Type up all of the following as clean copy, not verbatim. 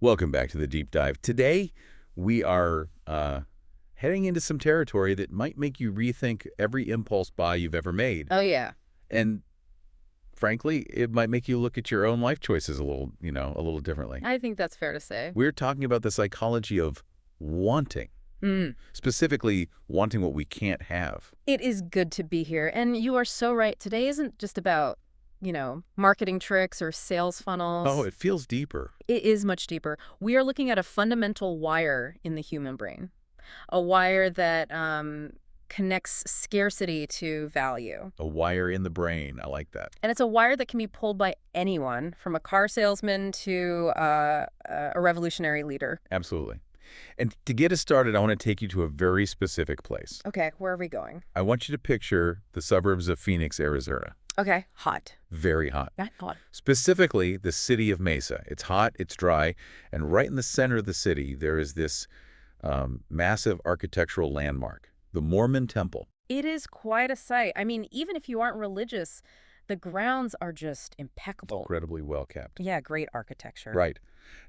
Welcome back to the Deep Dive. Today, we are heading into some territory that might make you rethink every impulse buy you've ever made. Oh, yeah. And frankly, it might make you look at your own life choices a little, a little differently. I think that's fair to say. We're talking about the psychology of wanting, specifically wanting what we can't have. It is good to be here. And you are so right. Today isn't just about, marketing tricks or sales funnels. Oh, it feels deeper. It is much deeper. We are looking at a fundamental wire in the human brain, a wire that connects scarcity to value. A wire in the brain. I like that. And it's a wire that can be pulled by anyone, from a car salesman to a revolutionary leader. Absolutely. And to get us started, I want to take you to a very specific place. Okay, where are we going? I want you to picture the suburbs of Phoenix, Arizona. Okay, hot. Very hot. Yeah, hot. Specifically, the city of Mesa. It's hot, it's dry, and right in the center of the city, there is this massive architectural landmark, the Mormon Temple. It is quite a sight. I mean, even if you aren't religious, the grounds are just impeccable. Incredibly well kept. Yeah, great architecture. Right.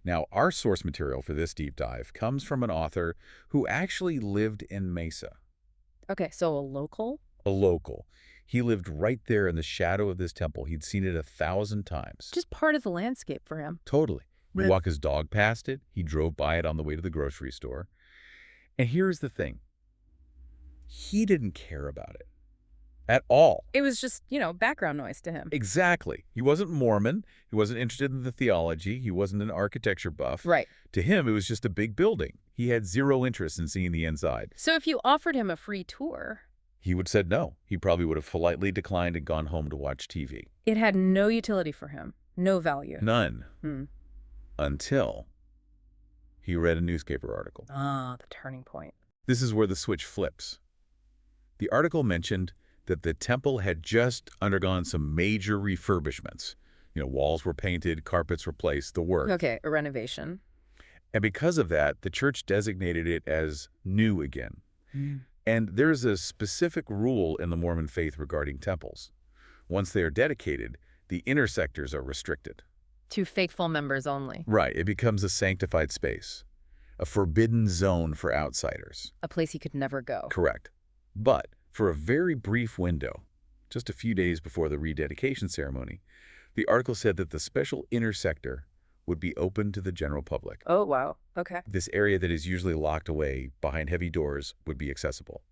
Now, our source material for this deep dive comes from an author who actually lived in Mesa. Okay, so a local? A local. He lived right there in the shadow of this temple. He'd seen it 1,000 times. Just part of the landscape for him. Totally. He'd Right. walk his dog past it. He drove by it on the way to the grocery store. And here's the thing. He didn't care about it at all. It was just, background noise to him. Exactly. He wasn't Mormon. He wasn't interested in the theology. He wasn't an architecture buff. Right. To him, it was just a big building. He had zero interest in seeing the inside. So if you offered him a free tour, He would have said no. He probably would have politely declined and gone home to watch TV. it had no utility for him, no value. None. Hmm. Until he read a newspaper article. Ah, the turning point. This is where the switch flips. The article mentioned that the temple had just undergone some major refurbishments. Walls were painted, carpets replaced, the work. Okay, a renovation. And because of that, the church designated it as new again. And there's a specific rule in the Mormon faith regarding temples. Once they are dedicated, the inner sectors are restricted. To faithful members only. Right, it becomes a sanctified space, a forbidden zone for outsiders. A place he could never go. Correct. But for a very brief window, just a few days before the rededication ceremony, the article said that the special inner sector would be open to the general public. Oh, wow. Okay. This area that is usually locked away behind heavy doors would be accessible.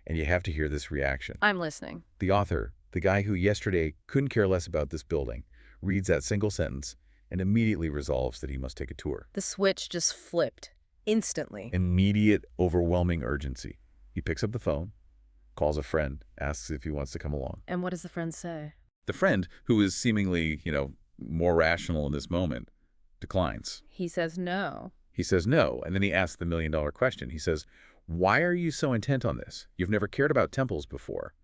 And you have to hear this reaction. I'm listening. The author, the guy who yesterday couldn't care less about this building, reads that single sentence and immediately resolves that he must take a tour. The switch just flipped instantly. Immediate, overwhelming urgency. He picks up the phone, calls a friend, asks if he wants to come along. And what does the friend say? The friend, who is seemingly, more rational in this moment, declines. He says no. He says no, and then he asks the million-dollar question. He says, "Why are you so intent on this? You've never cared about temples before.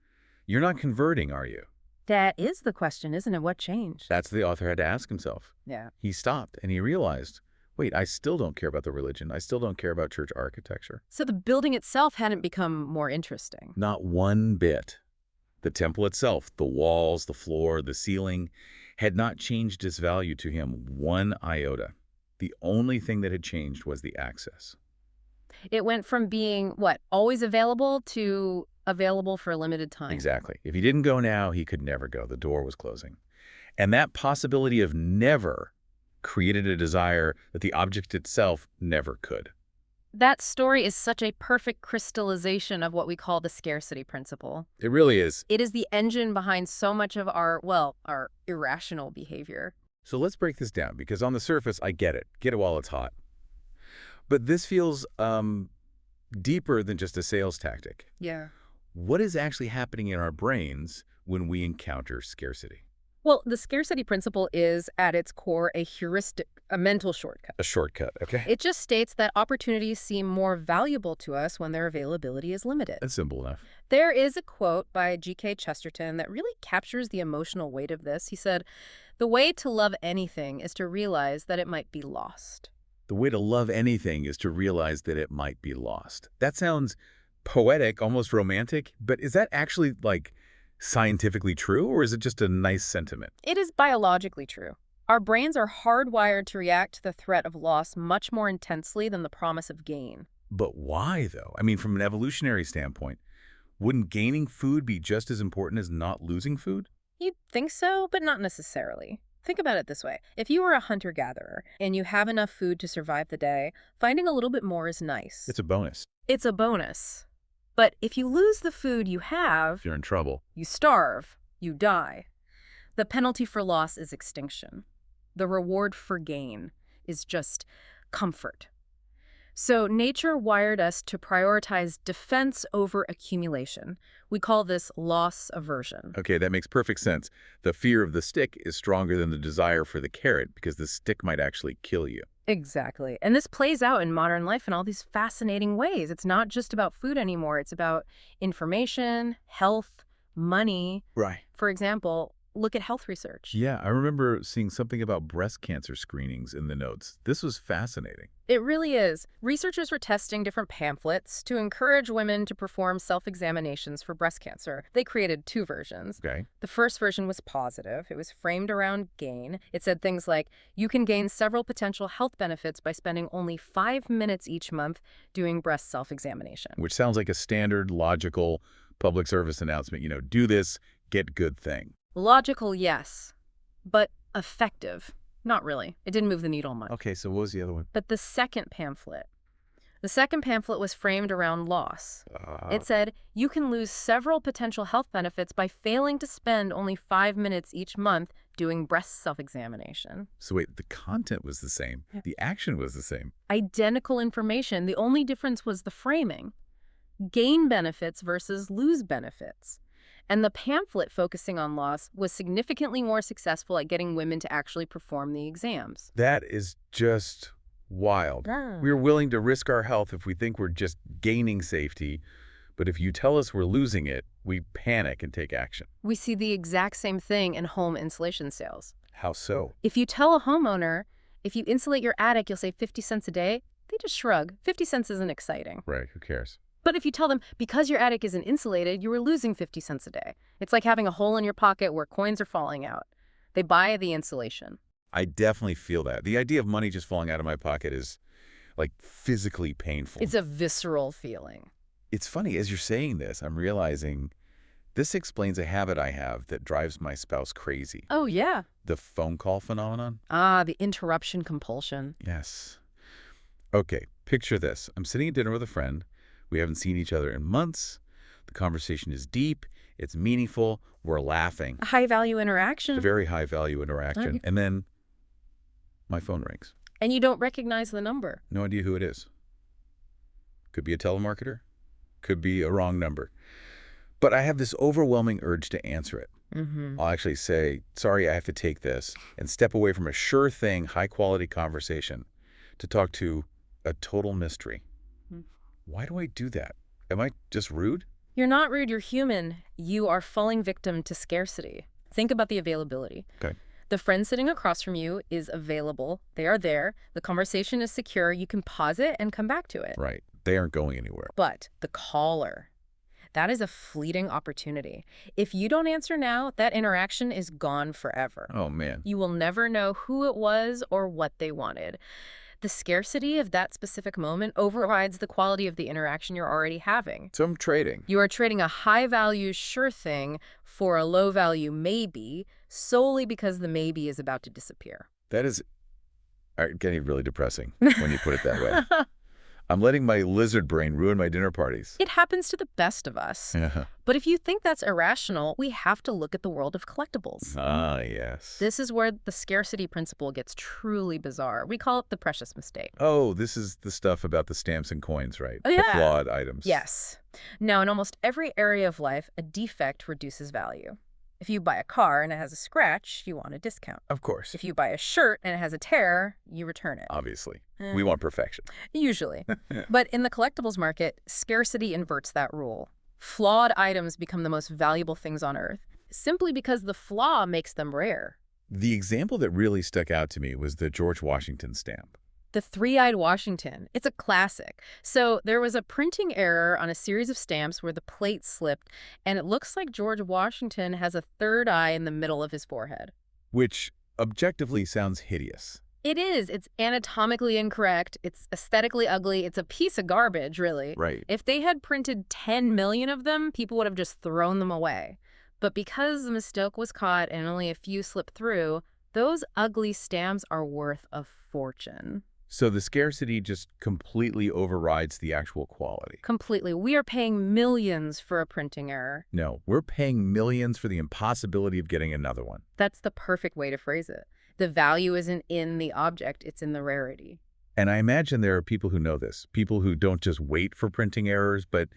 You're not converting, are you?" That is the question, isn't it? What changed? That's what the author had to ask himself. Yeah. He stopped, and he realized, wait, I still don't care about the religion. I still don't care about church architecture. So the building itself hadn't become more interesting. Not one bit. The temple itself, the walls, the floor, the ceiling, had not changed its value to him one iota. The only thing that had changed was the access. It went from being, always available to available for a limited time. Exactly. If he didn't go now, he could never go. The door was closing. And that possibility of never created a desire that the object itself never could. That story is such a perfect crystallization of what we call the scarcity principle. It really is. It is the engine behind so much of our irrational behavior. So let's break this down, because on the surface, I get it. Get it while it's hot. But this feels deeper than just a sales tactic. Yeah. What is actually happening in our brains when we encounter scarcity? Well, the scarcity principle is, at its core, a heuristic, a mental shortcut. A shortcut, okay? It just states that opportunities seem more valuable to us when their availability is limited. That's simple enough. There is a quote by G.K. Chesterton that really captures the emotional weight of this. He said, "The way to love anything is to realize that it might be lost." The way to love anything is to realize that it might be lost. That sounds poetic, almost romantic, but is that actually, scientifically true, or is it just a nice sentiment? It is biologically true. Our brains are hardwired to react to the threat of loss much more intensely than the promise of gain. But why, though? I mean, from an evolutionary standpoint, wouldn't gaining food be just as important as not losing food? You'd think so, but not necessarily. Think about it this way. If you were a hunter-gatherer and you have enough food to survive the day, finding a little bit more is nice. It's a bonus. It's a bonus. But if you lose the food you have, You're in trouble. you starve, you die. The penalty for loss is extinction. The reward for gain is just comfort. So nature wired us to prioritize defense over accumulation. We call this loss aversion. Okay, that makes perfect sense. The fear of the stick is stronger than the desire for the carrot because the stick might actually kill you. Exactly. And this plays out in modern life in all these fascinating ways. It's not just about food anymore. It's about information, health, money. Right. For example, look at health research. Yeah, I remember seeing something about breast cancer screenings in the notes. This was fascinating. It really is. Researchers were testing different pamphlets to encourage women to perform self-examinations for breast cancer. They created 2 versions. Okay. The first version was positive. It was framed around gain. It said things like, you can gain several potential health benefits by spending only 5 minutes each month doing breast self-examination. Which sounds like a standard, logical public service announcement. Do this, get good thing. Logical, yes, but effective. Not really. It didn't move the needle much. Okay, so what was the other one? But the second pamphlet was framed around loss. It said, you can lose several potential health benefits by failing to spend only 5 minutes each month doing breast self-examination. So wait, the content was the same. The action was the same. Identical information. The only difference was the framing. Gain benefits versus lose benefits. And the pamphlet focusing on loss was significantly more successful at getting women to actually perform the exams. That is just wild. Yeah. We're willing to risk our health if we think we're just gaining safety, but if you tell us we're losing it, we panic and take action. We see the exact same thing in home insulation sales. How so? If you tell a homeowner, if you insulate your attic, you'll save 50 cents a day, they just shrug. 50 cents isn't exciting. Right, who cares? But if you tell them, because your attic isn't insulated, you were losing 50 cents a day. It's like having a hole in your pocket where coins are falling out. They buy the insulation. I definitely feel that. The idea of money just falling out of my pocket is, like, physically painful. It's a visceral feeling. It's funny, as you're saying this, I'm realizing this explains a habit I have that drives my spouse crazy. Oh, yeah. The phone call phenomenon? Ah, the interruption compulsion. Yes. Okay, picture this. I'm sitting at dinner with a friend. We haven't seen each other in months. The conversation is deep. It's meaningful. We're laughing. A high-value interaction. A very high-value interaction. And then my phone rings. And you don't recognize the number. No idea who it is. Could be a telemarketer. Could be a wrong number. But I have this overwhelming urge to answer it. I'll actually say, sorry, I have to take this, and step away from a sure thing, high-quality conversation to talk to a total mystery. Why do I do that? Am I just rude? You're not rude, you're human. You are falling victim to scarcity. Think about the availability. Okay. The friend sitting across from you is available. They are there. The conversation is secure. You can pause it and come back to it. Right. They aren't going anywhere. But the caller, that is a fleeting opportunity. If you don't answer now, that interaction is gone forever. Oh, man. You will never know who it was or what they wanted. The scarcity of that specific moment overrides the quality of the interaction you're already having. So I'm trading. You are trading a high-value sure thing for a low-value maybe solely because the maybe is about to disappear. That is getting really depressing when you put it that way. I'm letting my lizard brain ruin my dinner parties. It happens to the best of us. But if you think that's irrational, we have to look at the world of collectibles. Ah, yes. This is where the scarcity principle gets truly bizarre. We call it the precious mistake. Oh, this is the stuff about the stamps and coins, right? Oh, yeah. The flawed items. Yes. Now, in almost every area of life, a defect reduces value. If you buy a car and it has a scratch, you want a discount. Of course. If you buy a shirt and it has a tear, you return it. Obviously. We want perfection. Usually. But in the collectibles market, scarcity inverts that rule. Flawed items become the most valuable things on Earth, simply because the flaw makes them rare. The example that really stuck out to me was the George Washington stamp. The three-eyed Washington. It's a classic. So there was a printing error on a series of stamps where the plate slipped, and it looks like George Washington has a third eye in the middle of his forehead. Which objectively sounds hideous. It is. It's anatomically incorrect. It's aesthetically ugly. It's a piece of garbage, really. Right. If they had printed 10 million of them, people would have just thrown them away. But because the mistake was caught and only a few slipped through, those ugly stamps are worth a fortune. So the scarcity just completely overrides the actual quality. Completely. We are paying millions for a printing error. No, we're paying millions for the impossibility of getting another one. That's the perfect way to phrase it. The value isn't in the object, it's in the rarity. And I imagine there are people who know this, people who don't just wait for printing errors, but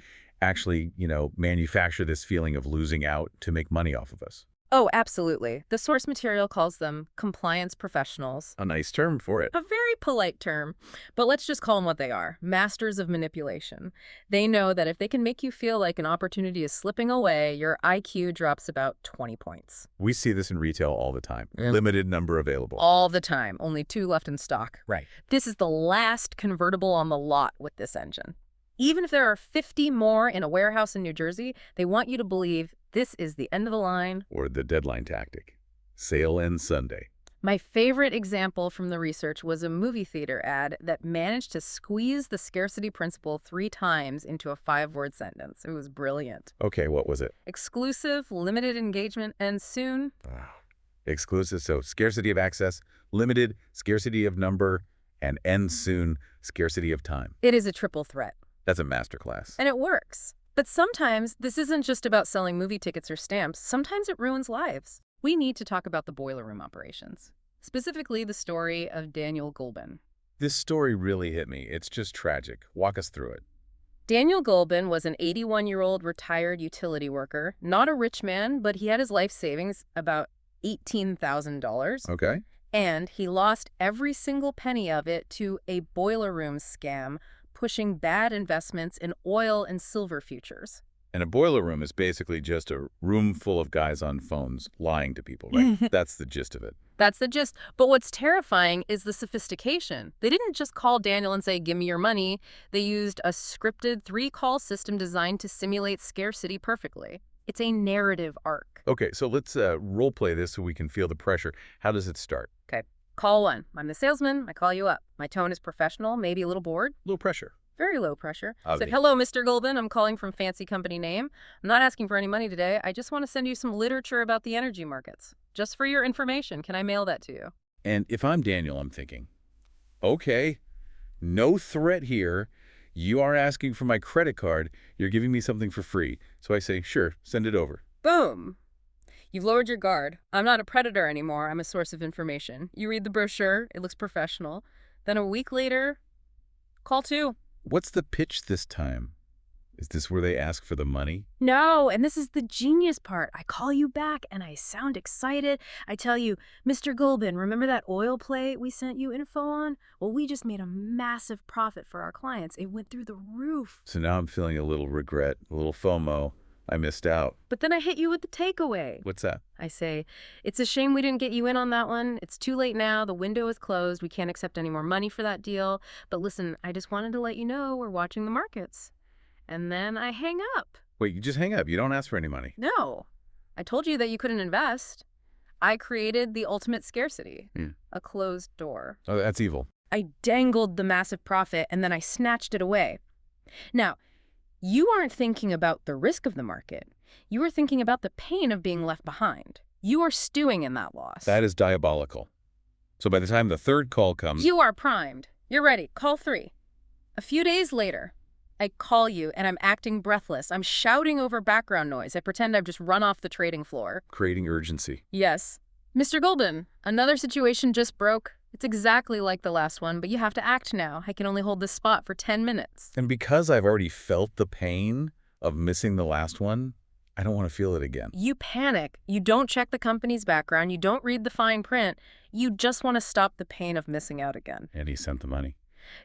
actually, manufacture this feeling of losing out to make money off of us. Oh, absolutely. The source material calls them compliance professionals. A nice term for it. A very polite term, but let's just call them what they are, masters of manipulation. They know that if they can make you feel like an opportunity is slipping away, your IQ drops about 20 points. We see this in retail all the time. Yeah. Limited number available. All the time. Only 2 left in stock. Right. This is the last convertible on the lot with this engine. Even if there are 50 more in a warehouse in New Jersey, they want you to believe this is the end of the line. Or the deadline tactic. Sale ends Sunday. My favorite example from the research was a movie theater ad that managed to squeeze the scarcity principle 3 times into a 5-word sentence. It was brilliant. Okay, what was it? Exclusive, limited engagement, and soon. Exclusive, so scarcity of access, limited, scarcity of number, and end soon, scarcity of time. It is a triple threat. That's a masterclass. And it works. But sometimes this isn't just about selling movie tickets or stamps. Sometimes it ruins lives. We need to talk about the boiler room operations, specifically the story of Daniel Gulbin. This story really hit me. It's just tragic. Walk us through it. Daniel Gulbin was an 81-year-old retired utility worker, not a rich man, but he had his life savings, about $18,000. Okay. And he lost every single penny of it to a boiler room scam, pushing bad investments in oil and silver futures. And a boiler room is basically just a room full of guys on phones lying to people, right? That's the gist of it. That's the gist. But what's terrifying is the sophistication. They didn't just call Daniel and say, "Give me your money." They used a scripted 3-call system designed to simulate scarcity perfectly. It's a narrative arc. Okay, so let's role play this so we can feel the pressure. How does it start? Okay. Call 1. I'm the salesman. I call you up. My tone is professional, maybe a little bored. Low pressure. Very low pressure. Obvious. Said, "Hello, Mr. Gulbin. I'm calling from fancy company name. I'm not asking for any money today. I just want to send you some literature about the energy markets. Just for your information. Can I mail that to you?" And if I'm Daniel, I'm thinking, okay, no threat here. You are asking for my credit card. You're giving me something for free. So I say, sure, send it over. Boom. You've lowered your guard. I'm not a predator anymore. I'm a source of information. You read the brochure. It looks professional. Then a week later, call 2. What's the pitch this time? Is this where they ask for the money? No, and this is the genius part. I call you back and I sound excited. I tell you, "Mr. Gulbin, remember that oil play we sent you info on? Well, we just made a massive profit for our clients. It went through the roof." So now I'm feeling a little regret, a little FOMO. I missed out. But then I hit you with the takeaway. What's that? I say, "It's a shame we didn't get you in on that one. It's too late now. The window is closed. We can't accept any more money for that deal. But listen, I just wanted to let you know we're watching the markets." And then I hang up. Wait, you just hang up. You don't ask for any money. No. I told you that you couldn't invest. I created the ultimate scarcity. A closed door. Oh, that's evil. I dangled the massive profit and then I snatched it away. Now, you aren't thinking about the risk of the market. You are thinking about the pain of being left behind. You are stewing in that loss. That is diabolical. So by the time the third call comes... You are primed. You're ready. Call 3. A few days later, I call you and I'm acting breathless. I'm shouting over background noise. I pretend I've just run off the trading floor. Creating urgency. Yes. "Mr. Gulbin, another situation just broke. It's exactly like the last one, but you have to act now. I can only hold this spot for 10 minutes. And because I've already felt the pain of missing the last one, I don't want to feel it again. You panic. You don't check the company's background. You don't read the fine print. You just want to stop the pain of missing out again. And he sent the money.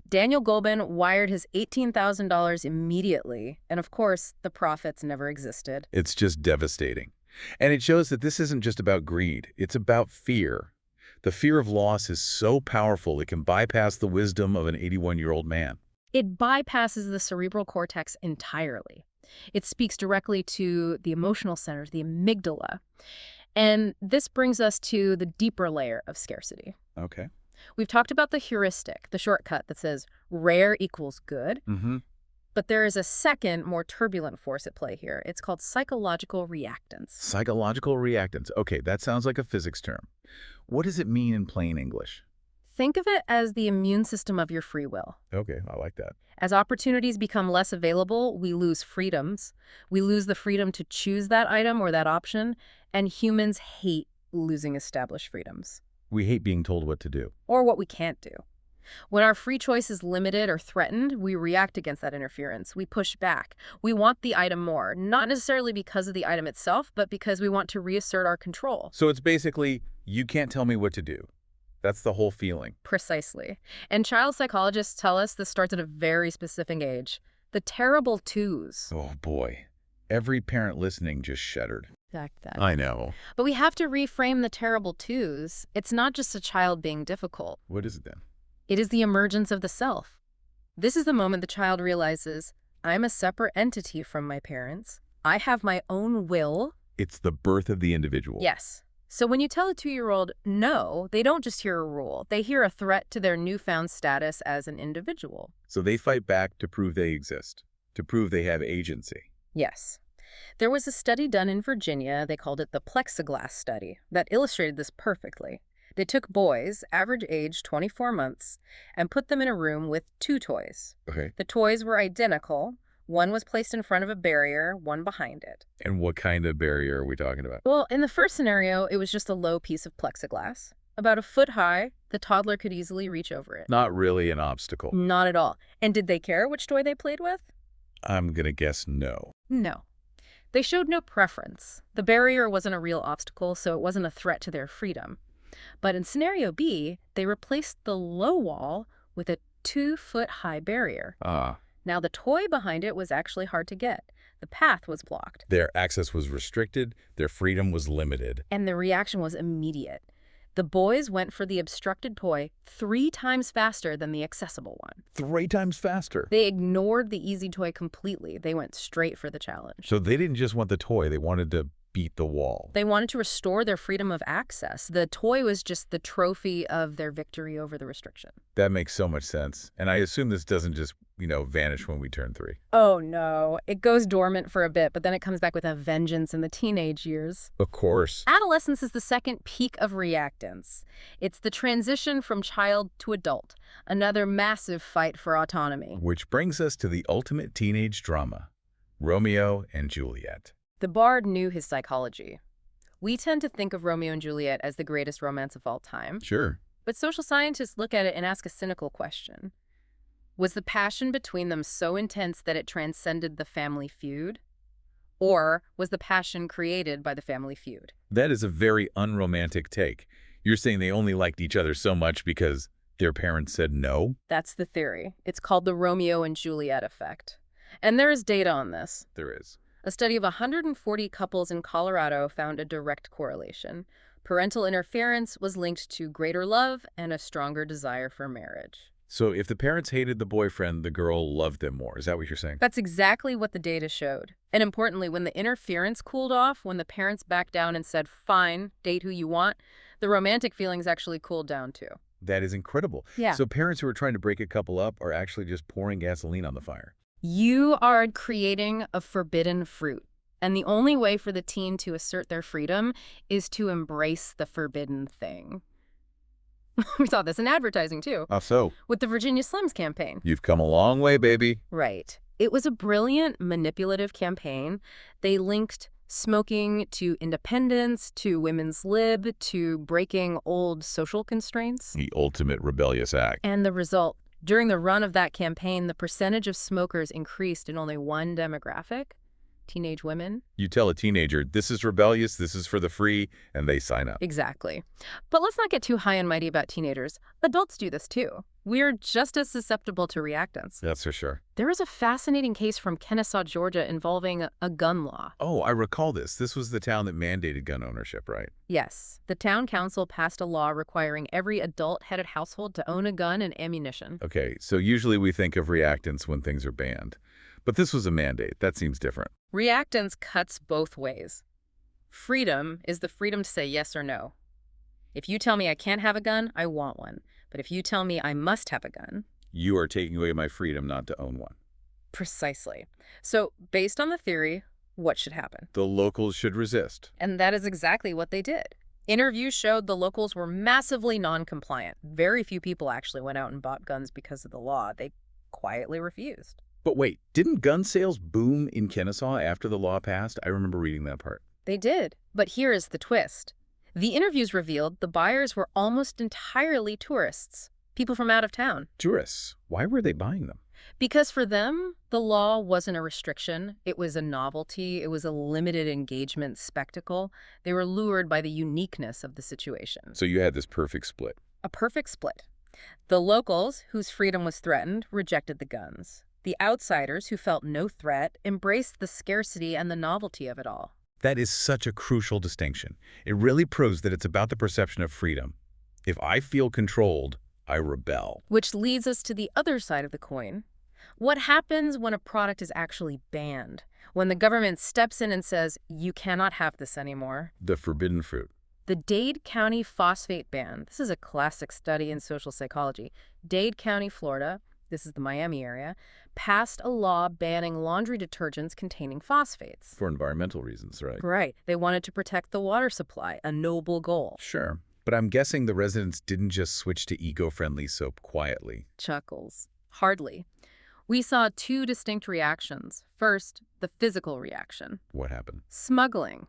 Daniel Gulbin wired his $18,000 immediately. And of course, the profits never existed. It's just devastating. And it shows that this isn't just about greed. It's about fear. The fear of loss is so powerful it can bypass the wisdom of an 81-year-old man. It bypasses the cerebral cortex entirely. It speaks directly to the emotional centers, the amygdala. And this brings us to the deeper layer of scarcity. Okay. We've talked about the heuristic, the shortcut that says rare equals good. Mm-hmm. But there is a second, more turbulent force at play here. It's called psychological reactance. Psychological reactance. Okay, that sounds like a physics term. What does it mean in plain English? Think of it as the immune system of your free will. Okay, I like that. As opportunities become less available, we lose freedoms. We lose the freedom to choose that item or that option, and humans hate losing established freedoms. We hate being told what to do. Or what we can't do. When our free choice is limited or threatened, we react against that interference. We push back. We want the item more, not necessarily because of the item itself, but because we want to reassert our control. So it's basically, you can't tell me what to do. That's the whole feeling. Precisely. And child psychologists tell us this starts at a very specific age. The terrible twos. Oh boy. Every parent listening just shuddered. That. I know. But we have to reframe the terrible twos. It's not just a child being difficult. What is it then? It is the emergence of the self. This is the moment the child realizes, I'm a separate entity from my parents. I have my own will. It's the birth of the individual. Yes. So when you tell a 2-year-old no, they don't just hear a rule. They hear a threat to their newfound status as an individual. So they fight back to prove they exist, to prove they have agency. Yes. There was a study done in Virginia, they called it the plexiglass study, that illustrated this perfectly. They took boys, average age 24 months, and put them in a room with 2 toys. Okay. The toys were identical. One was placed in front of a barrier, one behind it. And what kind of barrier are we talking about? Well, in the first scenario, it was just a low piece of plexiglass. About a foot high, the toddler could easily reach over it. Not really an obstacle. Not at all. And did they care which toy they played with? I'm gonna guess no. No. They showed no preference. The barrier wasn't a real obstacle, so it wasn't a threat to their freedom. But in scenario B, they replaced the low wall with a 2-foot-high barrier. Ah. Now, the toy behind it was actually hard to get. The path was blocked. Their access was restricted, their freedom was limited. And the reaction was immediate. The boys went for the obstructed toy 3 times faster than the accessible one. 3 times faster. They ignored the easy toy completely. They went straight for the challenge. So they didn't just want the toy, they wanted to beat the wall. They wanted to restore their freedom of access. The toy was just the trophy of their victory over the restriction. That makes so much sense. And I assume this doesn't just, vanish when we turn 3. Oh, no. It goes dormant for a bit, but then it comes back with a vengeance in the teenage years. Of course. Adolescence is the second peak of reactance. It's the transition from child to adult, another massive fight for autonomy. Which brings us to the ultimate teenage drama, Romeo and Juliet. The bard knew his psychology. We tend to think of Romeo and Juliet as the greatest romance of all time. Sure. But social scientists look at it and ask a cynical question. Was the passion between them so intense that it transcended the family feud? Or was the passion created by the family feud? That is a very unromantic take. You're saying they only liked each other so much because their parents said no? That's the theory. It's called the Romeo and Juliet effect. And there is data on this. There is. A study of 140 couples in Colorado found a direct correlation. Parental interference was linked to greater love and a stronger desire for marriage. So if the parents hated the boyfriend, the girl loved them more. Is that what you're saying? That's exactly what the data showed. And importantly, when the interference cooled off, when the parents backed down and said, fine, date who you want, the romantic feelings actually cooled down too. That is incredible. Yeah. So parents who are trying to break a couple up are actually just pouring gasoline on the fire. You are creating a forbidden fruit. And the only way for the teen to assert their freedom is to embrace the forbidden thing. We saw this in advertising, too. How so? With the Virginia Slims campaign. You've come a long way, baby. Right. It was a brilliant, manipulative campaign. They linked smoking to independence, to women's lib, to breaking old social constraints. The ultimate rebellious act. And the result, during the run of that campaign, the percentage of smokers increased in only one demographic, teenage women. You tell a teenager, this is rebellious, this is for the free, and they sign up. Exactly. But let's not get too high and mighty about teenagers. Adults do this too. We're just as susceptible to reactance. That's for sure. There is a fascinating case from Kennesaw, Georgia involving a gun law. Oh, I recall this. This was the town that mandated gun ownership, right? Yes. The town council passed a law requiring every adult-headed household to own a gun and ammunition. Okay, so usually we think of reactance when things are banned. But this was a mandate. That seems different. Reactance cuts both ways. Freedom is the freedom to say yes or no. If you tell me I can't have a gun, I want one. But if you tell me I must have a gun, You are taking away my freedom not to own one. precisely. So, based on the theory, what should happen? The locals should resist. And that is exactly what they did. Interviews showed the locals were massively non-compliant. Very few people actually went out and bought guns because of the law. They quietly refused. But wait, didn't gun sales boom in Kennesaw after the law passed? I remember reading that part. They did. But here is the twist. The interviews revealed the buyers were almost entirely tourists, people from out of town. Tourists, why were they buying them? Because for them, the law wasn't a restriction. It was a novelty. It was a limited engagement spectacle. They were lured by the uniqueness of the situation. So you had this perfect split. A perfect split. The locals, whose freedom was threatened, rejected the guns. The outsiders, who felt no threat, embraced the scarcity and the novelty of it all. That is such a crucial distinction. It really proves that it's about the perception of freedom. If I feel controlled, I rebel. Which leads us to the other side of the coin. What happens when a product is actually banned? When the government steps in and says, you cannot have this anymore? The forbidden fruit. The Dade County phosphate ban. This is a classic study in social psychology. Dade County, Florida, this is the Miami area, passed a law banning laundry detergents containing phosphates. For environmental reasons, right? Right. They wanted to protect the water supply, a noble goal. Sure. But I'm guessing the residents didn't just switch to eco-friendly soap quietly. Chuckles. Hardly. We saw two distinct reactions. First, the physical reaction. What happened? Smuggling.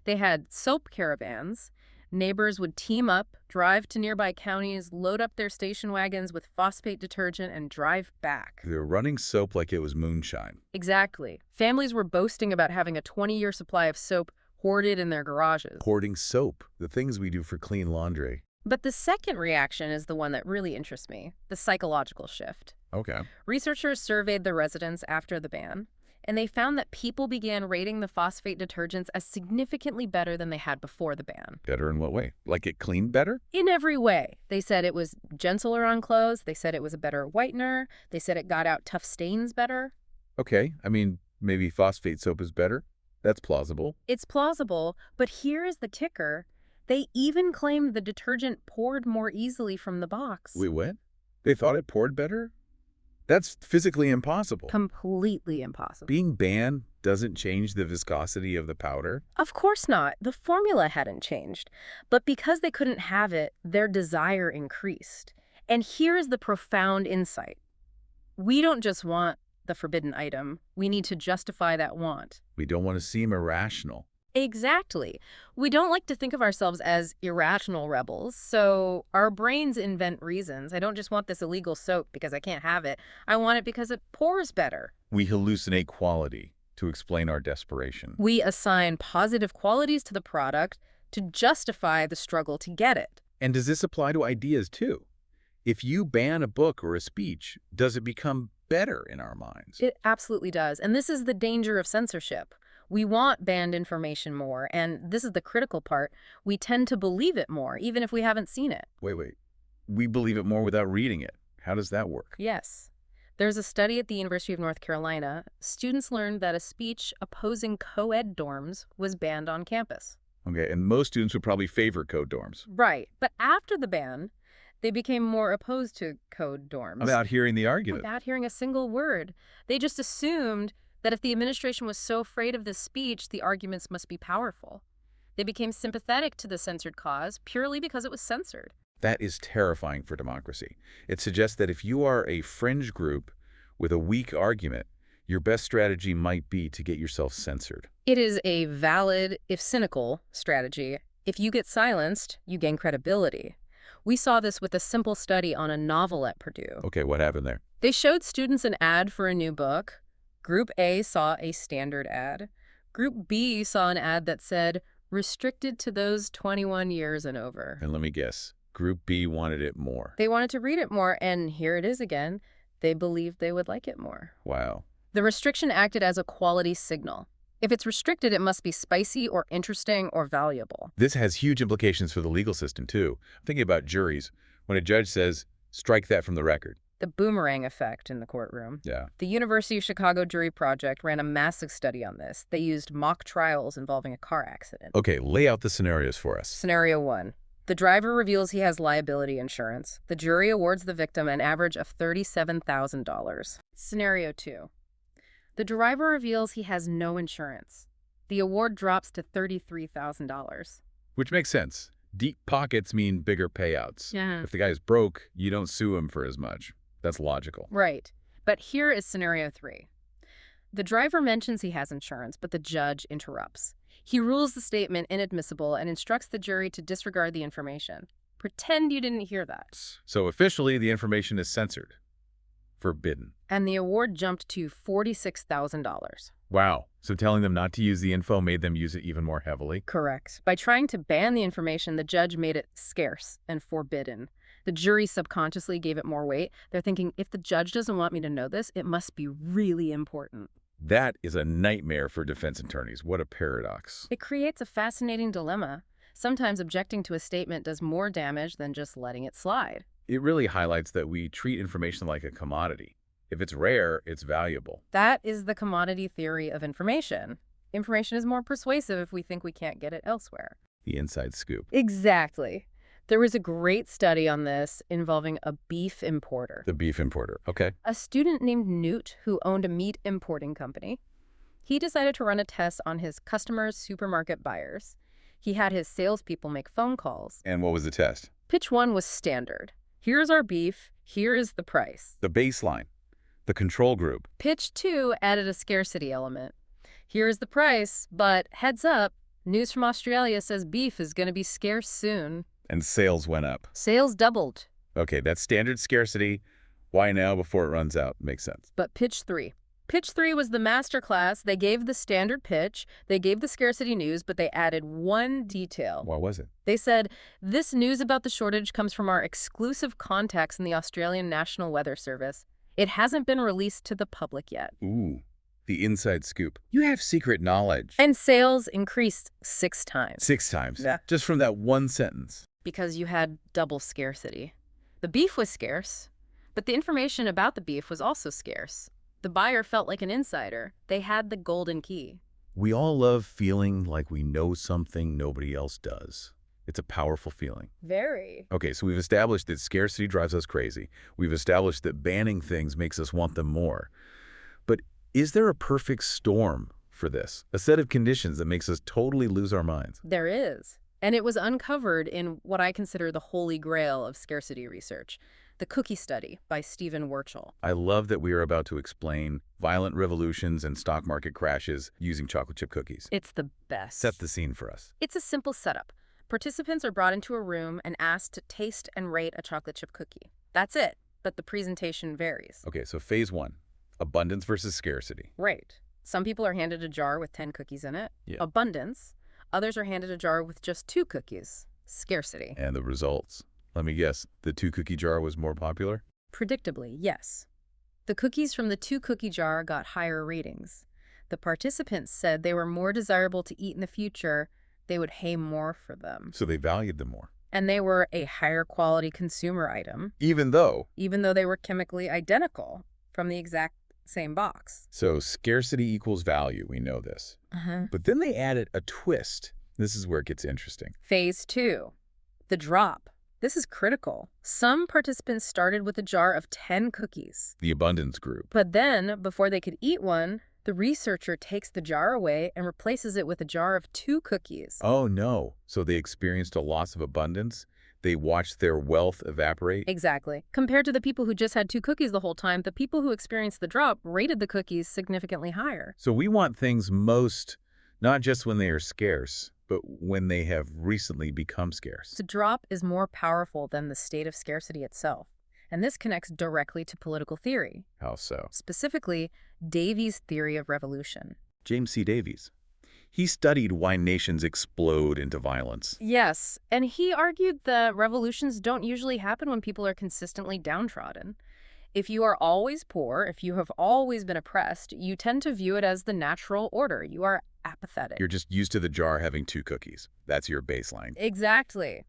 They had soap caravans. Neighbors would team up, drive to nearby counties, load up their station wagons with phosphate detergent, and drive back. They were running soap like it was moonshine. Exactly. Families were boasting about having a 20-year supply of soap hoarded in their garages. Hoarding soap, the things we do for clean laundry. But the second reaction is the one that really interests me, the psychological shift. Okay. Researchers surveyed the residents after the ban, and they found that people began rating the phosphate detergents as significantly better than they had before the ban. Better in what way? Like it cleaned better? In every way. They said it was gentler on clothes. They said it was a better whitener. They said it got out tough stains better. Okay, I mean, maybe phosphate soap is better? That's plausible. It's plausible, but here is the kicker. They even claimed the detergent poured more easily from the box. Wait, what? They thought it poured better? That's physically impossible. Completely impossible. Being banned doesn't change the viscosity of the powder? Of course not. The formula hadn't changed. But because they couldn't have it, their desire increased. And here is the profound insight. We don't just want the forbidden item. We need to justify that want. We don't want to seem irrational. Exactly. We don't like to think of ourselves as irrational rebels, so our brains invent reasons. I don't just want this illegal soap because I can't have it. I want it because it pours better. We hallucinate quality to explain our desperation. We assign positive qualities to the product to justify the struggle to get it. And does this apply to ideas too? If you ban a book or a speech, does it become better in our minds? It absolutely does. And this is the danger of censorship. We want banned information more, and this is the critical part. We tend to believe it more, even if we haven't seen it. Wait. We believe it more without reading it. How does that work? Yes. There's a study at the University of North Carolina. Students learned that a speech opposing co-ed dorms was banned on campus. Okay, and most students would probably favor code dorms. Right. But after the ban, they became more opposed to code dorms. Without hearing the argument. Without hearing a single word. They just assumed that if the administration was so afraid of this speech, the arguments must be powerful. They became sympathetic to the censored cause purely because it was censored. That is terrifying for democracy. It suggests that if you are a fringe group with a weak argument, your best strategy might be to get yourself censored. It is a valid, if cynical, strategy. If you get silenced, you gain credibility. We saw this with a simple study on a novel at Purdue. Okay, what happened there? They showed students an ad for a new book. Group A saw a standard ad. Group B saw an ad that said, restricted to those 21 years and over. And let me guess, Group B wanted it more. They wanted to read it more, and here it is again. They believed they would like it more. Wow. The restriction acted as a quality signal. If it's restricted, it must be spicy or interesting or valuable. This has huge implications for the legal system, too. I'm thinking about juries. When a judge says, strike that from the record. The boomerang effect in the courtroom. Yeah. The University of Chicago Jury Project ran a massive study on this. They used mock trials involving a car accident. Okay, lay out the scenarios for us. Scenario 1. The driver reveals he has liability insurance. The jury awards the victim an average of $37,000. Scenario 2. The driver reveals he has no insurance. The award drops to $33,000. Which makes sense. Deep pockets mean bigger payouts. Yeah. If the guy is broke, you don't sue him for as much. That's logical. Right. But here is scenario 3. The driver mentions he has insurance, but the judge interrupts. He rules the statement inadmissible and instructs the jury to disregard the information. Pretend you didn't hear that. So officially, the information is censored. Forbidden. And the award jumped to $46,000. Wow. So telling them not to use the info made them use it even more heavily? Correct. By trying to ban the information, the judge made it scarce and forbidden. The jury subconsciously gave it more weight. They're thinking, if the judge doesn't want me to know this, it must be really important. That is a nightmare for defense attorneys. What a paradox. It creates a fascinating dilemma. Sometimes objecting to a statement does more damage than just letting it slide. It really highlights that we treat information like a commodity. If it's rare, it's valuable. That is the commodity theory of information. Information is more persuasive if we think we can't get it elsewhere. The inside scoop. Exactly. There was a great study on this involving a beef importer. The beef importer. Okay. A student named Newt, who owned a meat importing company, he decided to run a test on his customers' supermarket buyers. He had his salespeople make phone calls. And what was the test? Pitch 1 was standard. Here's our beef. Here is the price. The baseline. The control group. Pitch 2 added a scarcity element. Here is the price, but heads up, news from Australia says beef is going to be scarce soon. And sales went up. Sales doubled. Okay, that's standard scarcity. Why now before it runs out? Makes sense. But pitch 3. Pitch 3 was the masterclass. They gave the standard pitch, they gave the scarcity news, but they added one detail. What was it? They said, this news about the shortage comes from our exclusive contacts in the Australian National Weather Service. It hasn't been released to the public yet. Ooh, the inside scoop. You have secret knowledge. And sales increased 6 times. 6 times. Yeah. Just from that one sentence. Because you had double scarcity. The beef was scarce, but the information about the beef was also scarce. The buyer felt like an insider. They had the golden key. We all love feeling like we know something nobody else does. It's a powerful feeling. Very. Okay, so we've established that scarcity drives us crazy. We've established that banning things makes us want them more. But is there a perfect storm for this? A set of conditions that makes us totally lose our minds? There is. And it was uncovered in what I consider the holy grail of scarcity research, the cookie study by Stephen Wurtzel. I love that we are about to explain violent revolutions and stock market crashes using chocolate chip cookies. It's the best. Set the scene for us. It's a simple setup. Participants are brought into a room and asked to taste and rate a chocolate chip cookie. That's it, but the presentation varies. Okay, so phase 1, abundance versus scarcity. Right. Some people are handed a jar with 10 cookies in it. Yeah. Abundance. Others are handed a jar with just 2 cookies. Scarcity. And the results? Let me guess, the 2-cookie jar was more popular? Predictably, yes. The cookies from the 2-cookie jar got higher ratings. The participants said they were more desirable to eat in the future. They would pay more for them. So they valued them more. And they were a higher quality consumer item. Even though they were chemically identical from the exact same box. So scarcity equals value, we know this. But then they added a twist. This is where it gets interesting. Phase 2, the drop. This is critical. Some participants started with a jar of 10 cookies. The abundance group. But then, before they could eat one, the researcher takes the jar away and replaces it with a jar of 2 cookies. Oh no. So they experienced a loss of abundance? They watched their wealth evaporate? Exactly. Compared to the people who just had 2 cookies the whole time, the people who experienced the drop rated the cookies significantly higher. So we want things most, not just when they are scarce, but when they have recently become scarce. The drop is more powerful than the state of scarcity itself. And this connects directly to political theory. How so? Specifically, Davies' theory of revolution. James C. Davies. He studied why nations explode into violence. Yes, and he argued that revolutions don't usually happen when people are consistently downtrodden. If you are always poor, if you have always been oppressed, you tend to view it as the natural order. You are apathetic. You're just used to the jar having 2 cookies. That's your baseline. Exactly.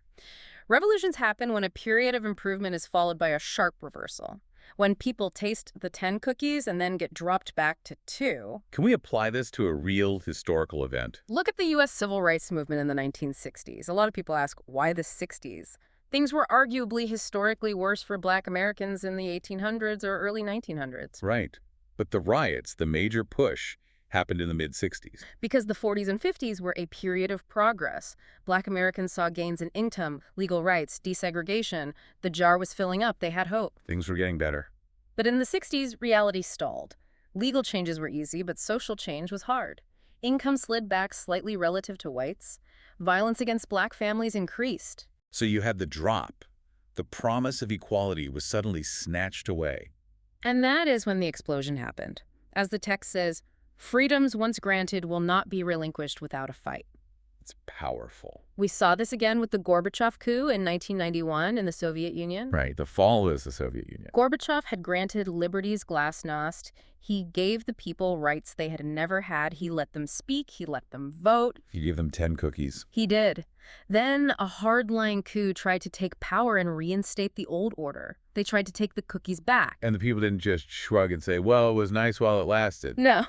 Revolutions happen when a period of improvement is followed by a sharp reversal. When people taste the 10 cookies and then get dropped back to 2. Can we apply this to a real historical event? Look at the U.S. civil rights movement in the 1960s. A lot of people ask, why the 60s? Things were arguably historically worse for Black Americans in the 1800s or early 1900s. Right. But the riots, the major push, happened in the mid-60s. Because the 40s and 50s were a period of progress. Black Americans saw gains in income, legal rights, desegregation. The jar was filling up. They had hope. Things were getting better. But in the 60s, reality stalled. Legal changes were easy, but social change was hard. Income slid back slightly relative to whites. Violence against Black families increased. So you had the drop. The promise of equality was suddenly snatched away. And that is when the explosion happened. As the text says, freedoms once granted will not be relinquished without a fight. It's powerful. We saw this again with the Gorbachev coup in 1991 in the Soviet Union. Right, the fall was the Soviet Union. Gorbachev had granted liberty's glasnost. He gave the people rights they had never had. He let them speak. He let them vote. He gave them 10 cookies. He did. Then a hardline coup tried to take power and reinstate the old order. They tried to take the cookies back. And the people didn't just shrug and say, well, it was nice while it lasted. No.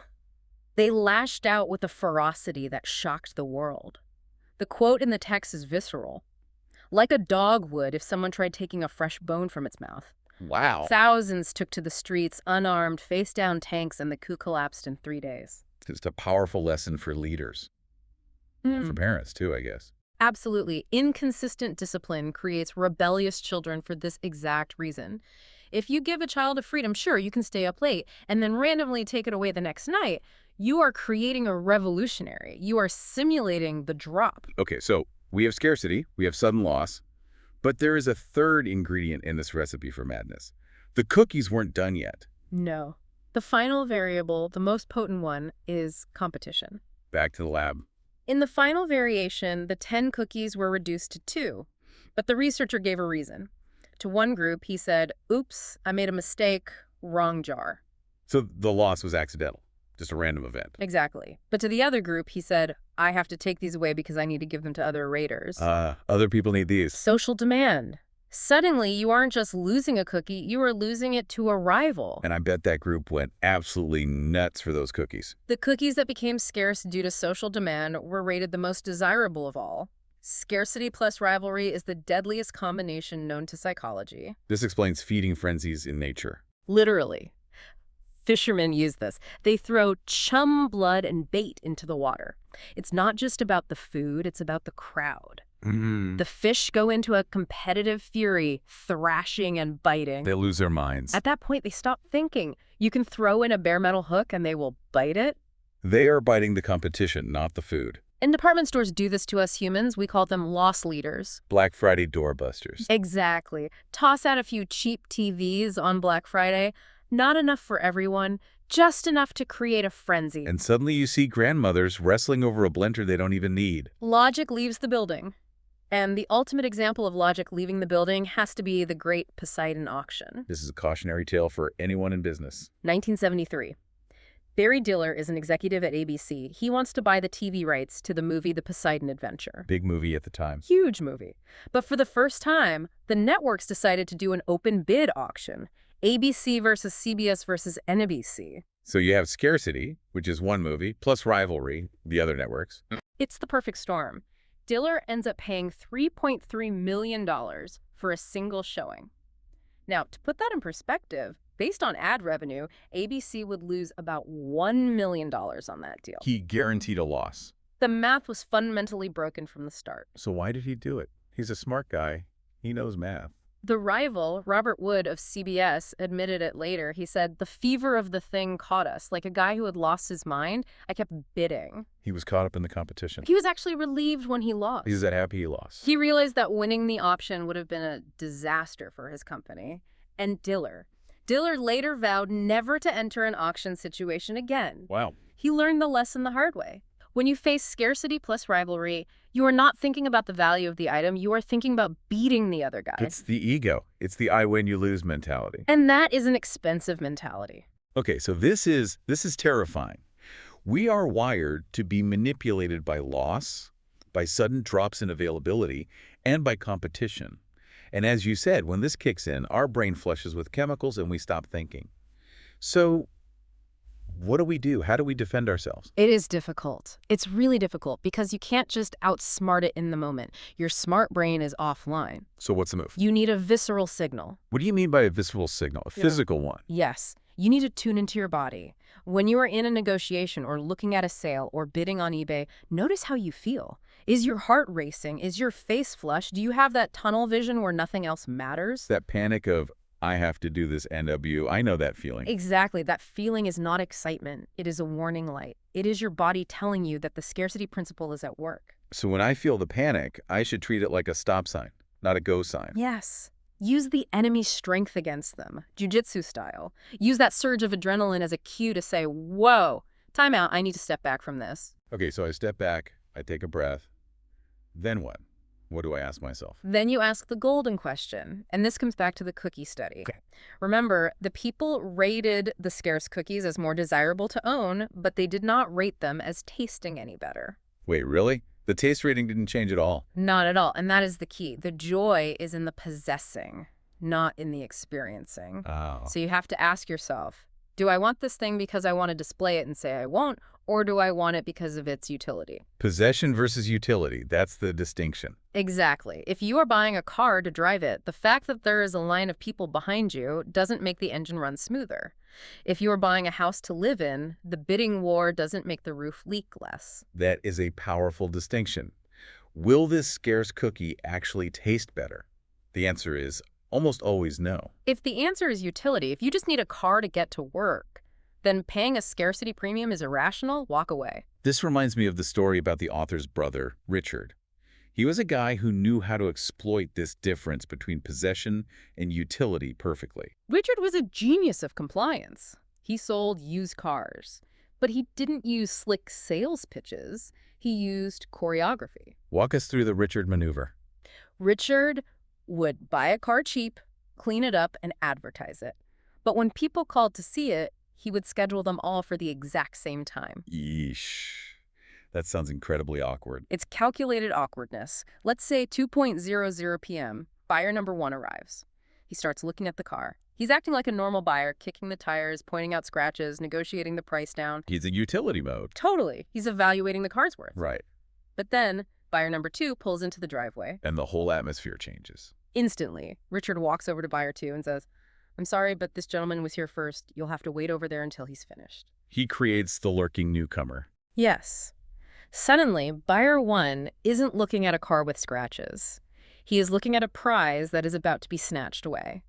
They lashed out with a ferocity that shocked the world. The quote in the text is visceral. Like a dog would if someone tried taking a fresh bone from its mouth. Wow. Thousands took to the streets, unarmed, face-down tanks, and the coup collapsed in 3 days. Just a powerful lesson for leaders. And for parents, too, I guess. Absolutely. Inconsistent discipline creates rebellious children for this exact reason. If you give a child a freedom, sure, you can stay up late, and then randomly take it away the next night, you are creating a revolutionary. You are simulating the drop. Okay, so we have scarcity, we have sudden loss, but there is a third ingredient in this recipe for madness. The cookies weren't done yet. No. The final variable, the most potent one, is competition. Back to the lab. In the final variation, the 10 cookies were reduced to 2, but the researcher gave a reason. To one group, he said, oops, I made a mistake, wrong jar. So the loss was accidental, just a random event. Exactly. But to the other group, he said, I have to take these away because I need to give them to other raiders. Other people need these. Social demand. Suddenly, you aren't just losing a cookie, you are losing it to a rival. And I bet that group went absolutely nuts for those cookies. The cookies that became scarce due to social demand were rated the most desirable of all. Scarcity plus rivalry is the deadliest combination known to psychology. This explains feeding frenzies in nature. Literally. Fishermen use this. They throw chum blood and bait into the water. It's not just about the food, it's about the crowd. The fish go into a competitive fury, thrashing and biting. They lose their minds. At that point, they stop thinking. You can throw in a bare metal hook and they will bite it. They are biting the competition, not the food. And department stores do this to us humans. We call them loss leaders. Black Friday doorbusters. Exactly. Toss out a few cheap TVs on Black Friday. Not enough for everyone, just enough to create a frenzy. And suddenly you see grandmothers wrestling over a blender they don't even need. Logic leaves the building. And the ultimate example of logic leaving the building has to be the Great Poseidon Auction. This is a cautionary tale for anyone in business. 1973. Barry Diller is an executive at ABC. He wants to buy the TV rights to the movie The Poseidon Adventure. Big movie at the time. Huge movie. But for the first time, the networks decided to do an open bid auction. ABC versus CBS versus NBC. So you have Scarcity, which is one movie, plus Rivalry, the other networks. It's the perfect storm. Diller ends up paying $3.3 million for a single showing. Now, to put that in perspective, based on ad revenue, ABC would lose about $1 million on that deal. He guaranteed a loss. The math was fundamentally broken from the start. So why did he do it? He's a smart guy. He knows math. The rival, Robert Wood of CBS, admitted it later. He said, the fever of the thing caught us. Like a guy who had lost his mind, I kept bidding. He was caught up in the competition. He was actually relieved when he lost. He's that happy he lost. He realized that winning the option would have been a disaster for his company. And Diller later vowed never to enter an auction situation again. Wow. He learned the lesson the hard way. When you face scarcity plus rivalry, you are not thinking about the value of the item. You are thinking about beating the other guy. It's the ego. It's the I win, you lose mentality. And that is an expensive mentality. Okay, so this is terrifying. We are wired to be manipulated by loss, by sudden drops in availability, and by competition. And as you said, when this kicks in, our brain flushes with chemicals and we stop thinking. So what do we do? How do we defend ourselves? It is difficult. It's really difficult because you can't just outsmart it in the moment. Your smart brain is offline. So what's the move? You need a visceral signal. What do you mean by a visceral signal? A physical one? Yes. You need to tune into your body. When you are in a negotiation or looking at a sale or bidding on eBay, notice how you feel. Is your heart racing? Is your face flushed? Do you have that tunnel vision where nothing else matters? That panic of, I have to do this NW. I know that feeling. Exactly. That feeling is not excitement. It is a warning light. It is your body telling you that the scarcity principle is at work. So when I feel the panic, I should treat it like a stop sign, not a go sign. Yes. Use the enemy's strength against them, jiu-jitsu style. Use that surge of adrenaline as a cue to say, whoa, time out, I need to step back from this. Okay, so I step back, I take a breath. Then what? What do I ask myself? Then you ask the golden question, and this comes back to the cookie study. Okay. Remember, the people rated the scarce cookies as more desirable to own, but they did not rate them as tasting any better. Wait, really? The taste rating didn't change at all? Not at all, and that is the key. The joy is in the possessing, not in the experiencing. Oh. So you have to ask yourself, do I want this thing because I want to display it and say I won't, or do I want it because of its utility? Possession versus utility, that's the distinction. Exactly. If you are buying a car to drive it, the fact that there is a line of people behind you doesn't make the engine run smoother. If you are buying a house to live in, the bidding war doesn't make the roof leak less. That is a powerful distinction. Will this scarce cookie actually taste better? The answer is almost always no. If the answer is utility, if you just need a car to get to work, then paying a scarcity premium is irrational, walk away. This reminds me of the story about the author's brother, Richard. He was a guy who knew how to exploit this difference between possession and utility perfectly. Richard was a genius of compliance. He sold used cars, but he didn't use slick sales pitches. He used choreography. Walk us through the Richard maneuver. Richard would buy a car cheap, clean it up, and advertise it. But when people called to see it, he would schedule them all for the exact same time. Yeesh. That sounds incredibly awkward. It's calculated awkwardness. Let's say 2:00 p.m., buyer number 1 arrives. He starts looking at the car. He's acting like a normal buyer, kicking the tires, pointing out scratches, negotiating the price down. He's in utility mode. Totally. He's evaluating the car's worth. Right. But then, buyer number 2 pulls into the driveway. And the whole atmosphere changes. Instantly, Richard walks over to buyer 2 and says, I'm sorry, but this gentleman was here first. You'll have to wait over there until he's finished. He creates the lurking newcomer. Yes. Suddenly, buyer 1 isn't looking at a car with scratches. He is looking at a prize that is about to be snatched away.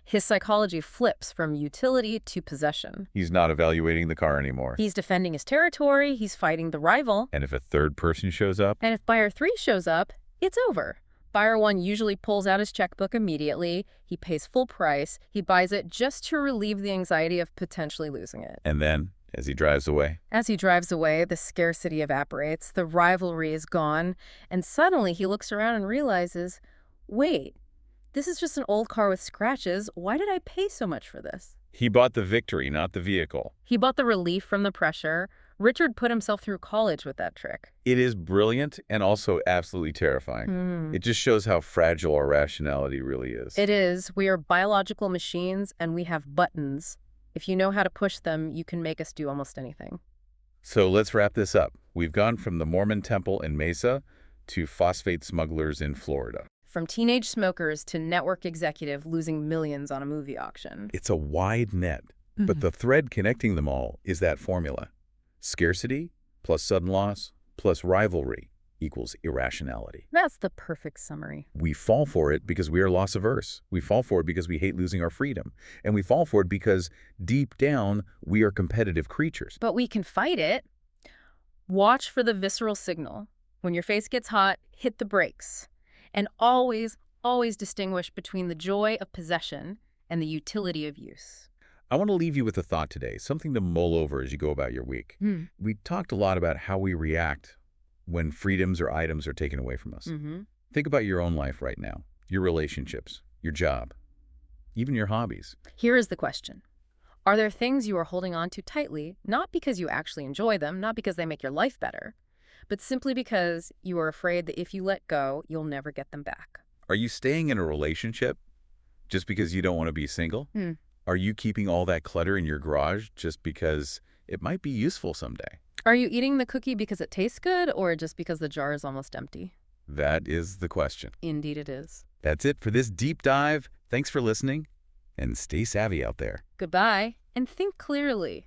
His psychology flips from utility to possession. He's not evaluating the car anymore. He's defending his territory, he's fighting the rival. And if a third person shows up? And if buyer 3 shows up, it's over. Buyer 1 usually pulls out his checkbook immediately. He pays full price. He buys it just to relieve the anxiety of potentially losing it. And then, as he drives away? As he drives away, the scarcity evaporates, the rivalry is gone, and suddenly he looks around and realizes, wait, this is just an old car with scratches. Why did I pay so much for this? He bought the victory, not the vehicle. He bought the relief from the pressure. Richard put himself through college with that trick. It is brilliant and also absolutely terrifying. It just shows how fragile our rationality really is. It is. We are biological machines and we have buttons. If you know how to push them, you can make us do almost anything. So let's wrap this up. We've gone from the Mormon temple in Mesa to phosphate smugglers in Florida. From teenage smokers to network executive losing millions on a movie auction. It's a wide net, but the thread connecting them all is that formula. Scarcity plus sudden loss plus rivalry equals irrationality. That's the perfect summary. We fall for it because we are loss averse. We fall for it because we hate losing our freedom. And we fall for it because deep down, we are competitive creatures. But we can fight it. Watch for the visceral signal. When your face gets hot, hit the brakes. And always, always distinguish between the joy of possession and the utility of use. I want to leave you with a thought today, something to mull over as you go about your week. We talked a lot about how we react when freedoms or items are taken away from us. Think about your own life right now, your relationships, your job, even your hobbies. Here is the question. Are there things you are holding on to tightly, not because you actually enjoy them, not because they make your life better, but simply because you are afraid that if you let go, you'll never get them back? Are you staying in a relationship just because you don't want to be single? Hmm. Are you keeping all that clutter in your garage just because it might be useful someday? Are you eating the cookie because it tastes good or just because the jar is almost empty? That is the question. Indeed it is. That's it for this deep dive. Thanks for listening, and stay savvy out there. Goodbye, and think clearly.